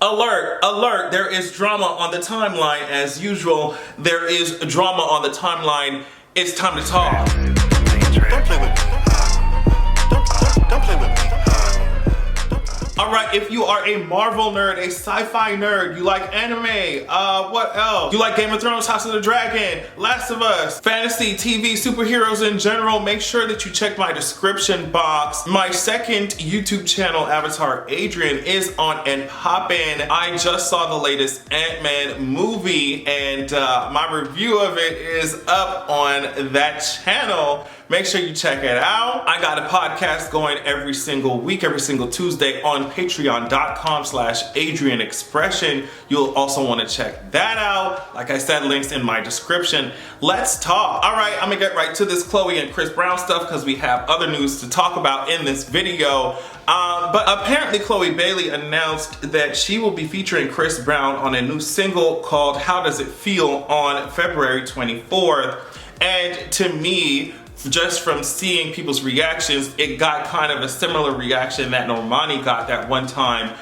Alert, alert, there is drama on the timeline as usual. There is drama on the timeline. It's time to talk. Don't play with me. Don't play with me. Alright, if you are a Marvel nerd, a sci-fi nerd, you like anime, what else? You like Game of Thrones, House of the Dragon, Last of Us, fantasy, TV, superheroes in general, make sure that you check my description box. My second YouTube channel, Avatar Adrian, is on and poppin'. I just saw the latest Ant-Man movie and my review of it is up on that channel. Make sure you check it out. I got a podcast going every single week, every single Tuesday on patreon.com/AdrianExpression. You'll also want to check that out. Like I said, links in my description. Let's talk. All right, I'm gonna get right to this Chloe and Chris Brown stuff because we have other news to talk about in this video. But apparently Chloe Bailey announced that she will be featuring Chris Brown on a new single called How Does It Feel on February 24th. And to me, just from seeing people's reactions, it got kind of a similar reaction that Normani got that one time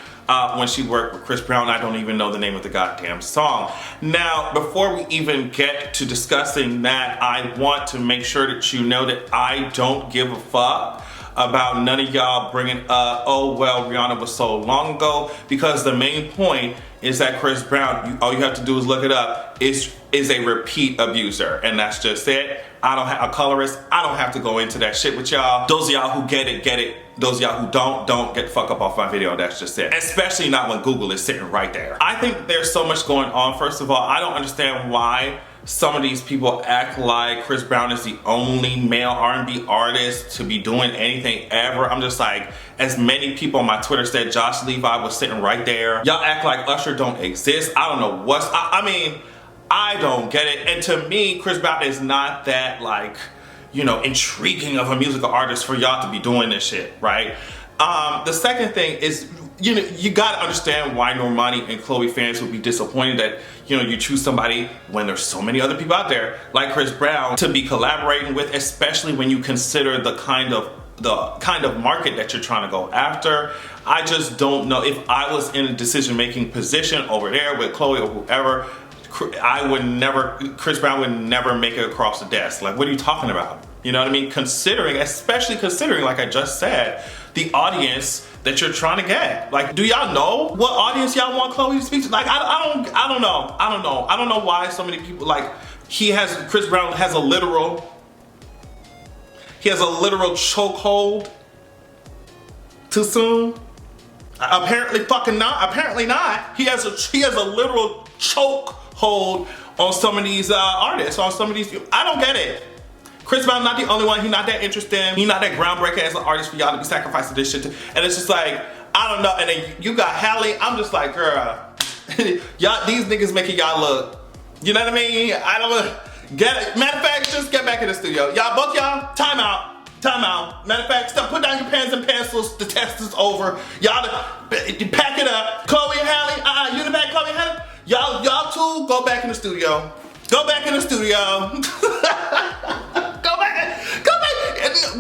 when she worked with Chris Brown. I don't even know the name of the goddamn song. Now, before we even get to discussing that, I want to make sure that you know that I don't give a fuck about none of y'all bringing up, oh well, Rihanna was so long ago, because the main point is that Chris Brown, all you have to do is look it up, is a repeat abuser, and that's just it. I don't have a colorist. I don't have to go into that shit with y'all. Those of y'all who get it, get it. Those of y'all who don't get the fuck up off my video. That's just it. Especially not when Google is sitting right there. I think there's so much going on. First of all, I don't understand why some of these people act like Chris Brown is the only male R&B artist to be doing anything ever. I'm just like, as many people on my Twitter said, Josh Levi was sitting right there. Y'all act like Usher don't exist. I don't know what's, I mean, I don't get it. And to me, Chris Brown is not that, like, you know, intriguing of a musical artist for y'all to be doing this shit, right? The second thing is, you know, you gotta understand why Normani and Chloe fans would be disappointed that, you know, you choose somebody when there's so many other people out there like Chris Brown to be collaborating with, especially when you consider the kind of market that you're trying to go after. I just don't know. If I was in a decision-making position over there with Chloe or whoever, Chris Brown would never make it across the desk. Like, what are you talking about? You know what I mean? Especially considering, like I just said, the audience that you're trying to get. Like, do y'all know what audience y'all want Chloe to speak to? Like, I don't know. I don't know why so many people, like, Chris Brown has a literal chokehold. Too soon? Apparently fucking not. Apparently not. He has a literal chokehold on some of these artists, on some of these people. I don't get it. Chris Brown's not the only one. He's not that interesting. He's not that groundbreaker as an artist for y'all to be sacrificing this shit to. And it's just like, I don't know. And then you got Halle. I'm just like, girl, y'all, these niggas making y'all look. You know what I mean? I don't get it. Matter of fact, just get back in the studio. Y'all, both y'all, time out. Time out. Matter of fact, put down your pens and pencils. The test is over. Y'all pack it up. Chloe and Halle, you in the back, Chloe and Halle? Y'all two, go back in the studio. Go back in the studio. Go back.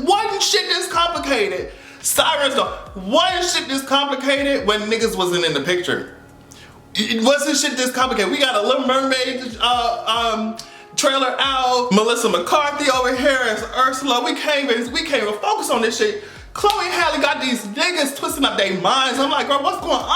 One shit is complicated. Sirens though. One shit is complicated when niggas wasn't in the picture. It wasn't shit this complicated. We got a Little Mermaid trailer out. Melissa McCarthy over here as Ursula. We can't even focus on this shit. Chloe and Halle got these niggas twisting up their minds. I'm like, girl, what's going on?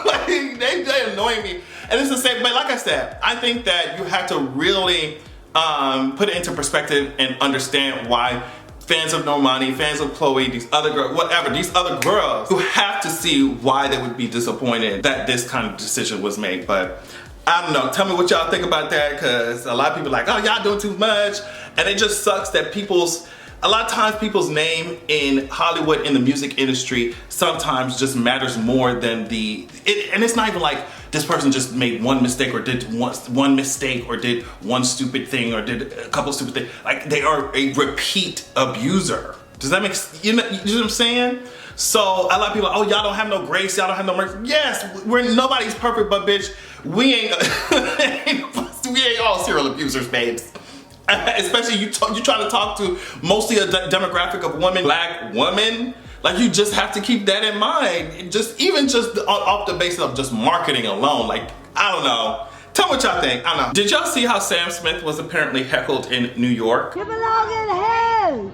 Like, they annoy me. And it's the same, but like I said, I think that you have to really put it into perspective and understand why fans of Normani, fans of Chloe, these other girls, whatever, these other girls, you have to see why they would be disappointed that this kind of decision was made. But I don't know, tell me what y'all think about that, because a lot of people are like, oh, y'all doing too much. And it just sucks that a lot of times people's name in Hollywood, in the music industry, sometimes just matters more than and it's not even like this person just made one mistake or did one mistake or did one stupid thing or did a couple stupid things. Like, they are a repeat abuser. Does that make sense? You know what I'm saying? So a lot of people are, oh, y'all don't have no grace, y'all don't have no mercy. Yes, nobody's perfect, but bitch, we ain't all serial abusers, babes. Especially you trying to talk to mostly a demographic of women, black women. Like, you just have to keep that in mind. Even just off the basis of just marketing alone. Like, I don't know. Tell me what y'all think. I don't know. Did y'all see how Sam Smith was apparently heckled in New York? You belong in hell!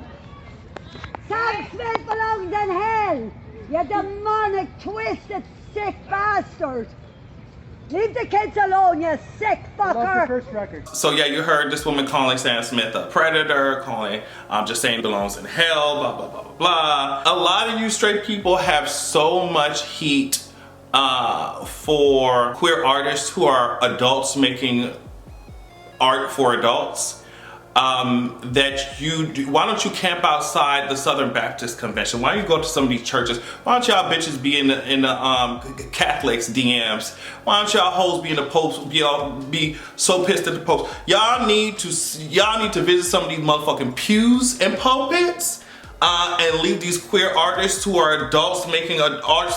Sam Smith belongs in hell! You demonic, twisted, sick bastard! Leave the kids alone, you sick fucker! First record. So yeah, you heard this woman calling Sam Smith a predator, just saying he belongs in hell, blah, blah, blah, blah, blah. A lot of you straight people have so much heat for queer artists who are adults making art for adults. Why don't you camp outside the Southern Baptist Convention? Why don't you go to some of these churches? Why don't y'all bitches be in the Catholics DMs? Why don't y'all hoes be in the Pope's, be so pissed at the Pope? Y'all need to visit some of these motherfucking pews and pulpits and leave these queer artists who are adults making art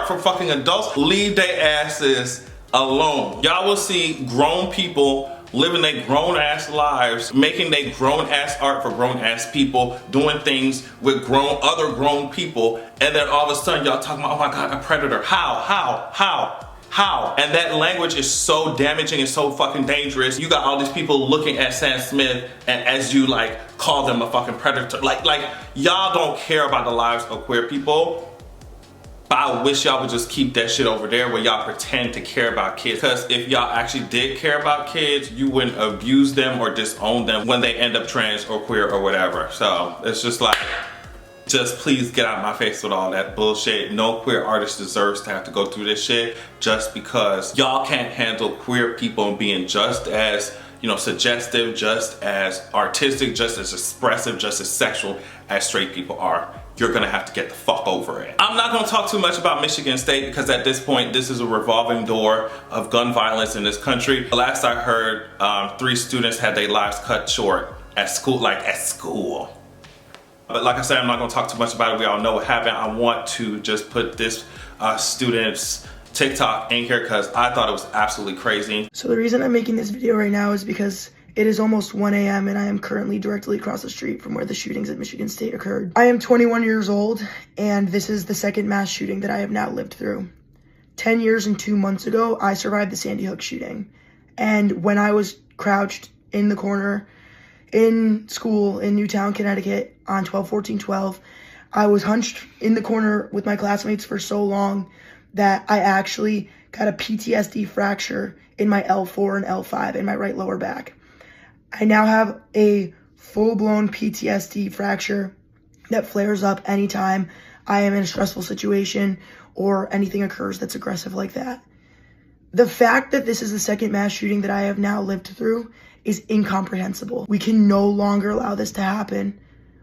for fucking adults, leave their asses alone. Y'all will see grown people living their grown-ass lives, making their grown-ass art for grown-ass people, doing things with other grown people, and then all of a sudden y'all talking about, oh my God, a predator. How? And that language is so damaging and so fucking dangerous. You got all these people looking at Sam Smith and as you like call them a fucking predator. Like y'all don't care about the lives of queer people. But I wish y'all would just keep that shit over there where y'all pretend to care about kids. Because if y'all actually did care about kids, you wouldn't abuse them or disown them when they end up trans or queer or whatever. So it's just like, just please get out of my face with all that bullshit. No queer artist deserves to have to go through this shit just because y'all can't handle queer people being just as, suggestive, just as artistic, just as expressive, just as sexual as straight people are. You're gonna have to get the fuck over it. I'm not gonna talk too much about Michigan State because at this point, this is a revolving door of gun violence in this country. The last I heard, 3 students had their lives cut short at school, But like I said, I'm not gonna talk too much about it. We all know what happened. I want to just put this student's TikTok in here because I thought it was absolutely crazy. So the reason I'm making this video right now is because it is almost 1 a.m. and I am currently directly across the street from where the shootings at Michigan State occurred. I am 21 years old and this is the second mass shooting that I have now lived through. 10 years and 2 months ago, I survived the Sandy Hook shooting. And when I was crouched in the corner in school in Newtown, Connecticut on 12/14/12, I was hunched in the corner with my classmates for so long that I actually got a PTSD fracture in my L4 and L5 in my right lower back. I now have a full-blown PTSD fracture that flares up anytime I am in a stressful situation or anything occurs that's aggressive like that. The fact that this is the second mass shooting that I have now lived through is incomprehensible. We can no longer allow this to happen.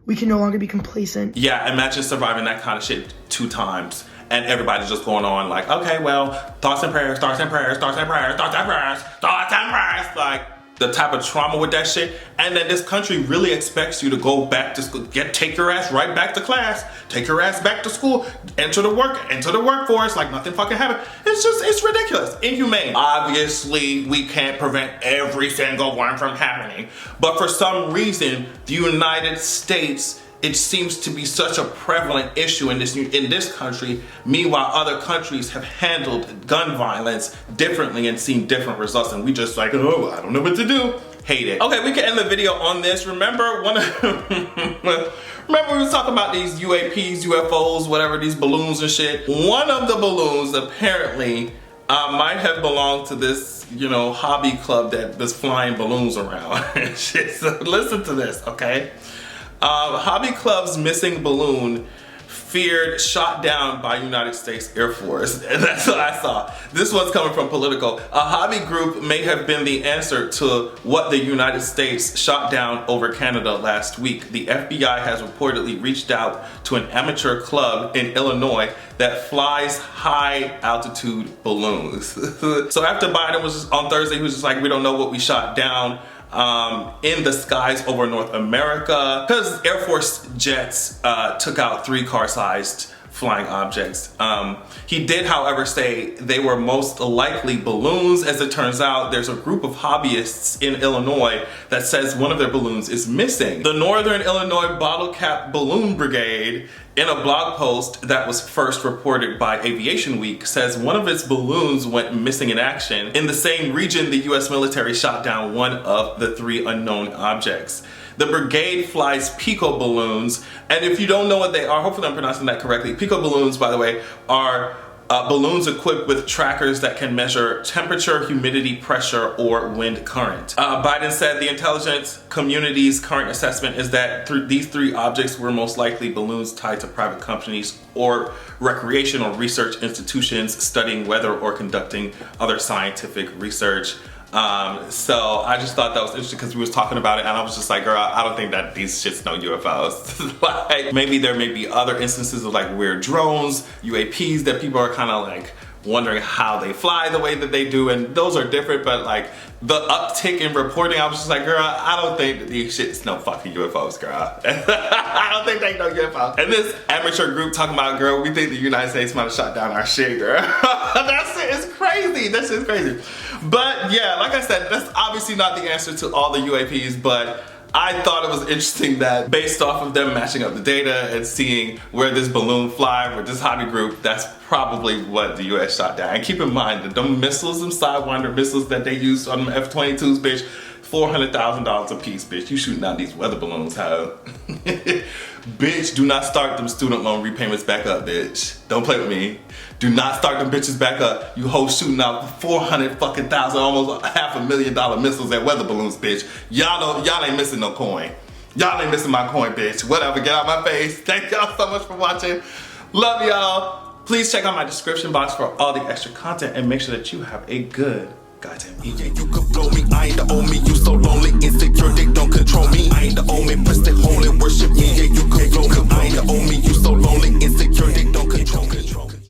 We can no longer be complacent. Yeah, imagine surviving that kind of shit 2 times and everybody's just going on like, okay, well, thoughts and prayers, thoughts and prayers, thoughts and prayers, thoughts and prayers, thoughts and prayers. Like, the type of trauma with that shit, and then this country really expects you to go back to school, take your ass right back to class, take your ass back to school, enter the workforce like nothing fucking happened. It's ridiculous, inhumane. Obviously, we can't prevent every single one from happening, but for some reason, the United States, it seems to be such a prevalent issue in this country. Meanwhile, other countries have handled gun violence differently and seen different results, and we just like, oh, I don't know what to do. Hate it. Okay, we can end the video on this. Remember remember we was talking about these UAPs, UFOs, whatever, these balloons and shit. One of the balloons apparently might have belonged to this, hobby club that was flying balloons around and shit. So listen to this, okay? Hobby Club's missing balloon feared shot down by United States Air Force. And that's what I saw. This one's coming from Politico. A hobby group may have been the answer to what the United States shot down over Canada last week. The FBI has reportedly reached out to an amateur club in Illinois that flies high altitude balloons. So after Biden was on Thursday, he was just like, we don't know what we shot down in the skies over North America, because Air Force jets took out 3 car-sized flying objects. He did, however, say they were most likely balloons. As it turns out, there's a group of hobbyists in Illinois that says one of their balloons is missing. The Northern Illinois Bottle Cap Balloon Brigade, in a blog post that was first reported by Aviation Week, says one of its balloons went missing in action. In the same region, the US military shot down one of the 3 unknown objects. The brigade flies pico balloons, and if you don't know what they are, hopefully I'm pronouncing that correctly. Pico balloons, by the way, are balloons equipped with trackers that can measure temperature, humidity, pressure, or wind current. Biden said the intelligence community's current assessment is that these 3 objects were most likely balloons tied to private companies or recreational research institutions studying weather or conducting other scientific research. So I just thought that was interesting because we was talking about it and I was just like, girl, I don't think that these shit's no UFOs. Like, maybe there may be other instances of like weird drones, UAPs that people are kind of like wondering how they fly the way that they do, and those are different, but like the uptick in reporting, I was just like, girl, I don't think that these shit's no fucking UFOs, girl. I don't think they know UFOs. And this amateur group talking about, girl, we think the United States might have shot down our shit, girl. That's it, it's crazy, this is crazy. But yeah, like I said, that's obviously not the answer to all the UAPs, but I thought it was interesting that based off of them matching up the data and seeing where this balloon fly with this hobby group, that's probably what the US shot down. And keep in mind that them missiles, them Sidewinder missiles that they used on them F-22s, bitch, $400,000 a piece, bitch. You shooting out these weather balloons, how? Bitch, do not start them student loan repayments back up, bitch. Don't play with me. Do not start them bitches back up. You hoes shooting out 400 fucking thousand, almost $500,000 missiles at weather balloons, bitch. Y'all ain't missing no coin. Y'all ain't missing my coin, bitch. Whatever, get out my face. Thank y'all so much for watching. Love y'all. Please check out my description box for all the extra content and make sure that you have a good goddamn evening. You could blow me, I ain't the only, you so lonely, insecure, they don't control me. I ain't the only, press the hole and worship me. Yeah, you could blow me, I ain't the only, you so lonely, insecure, they don't control me.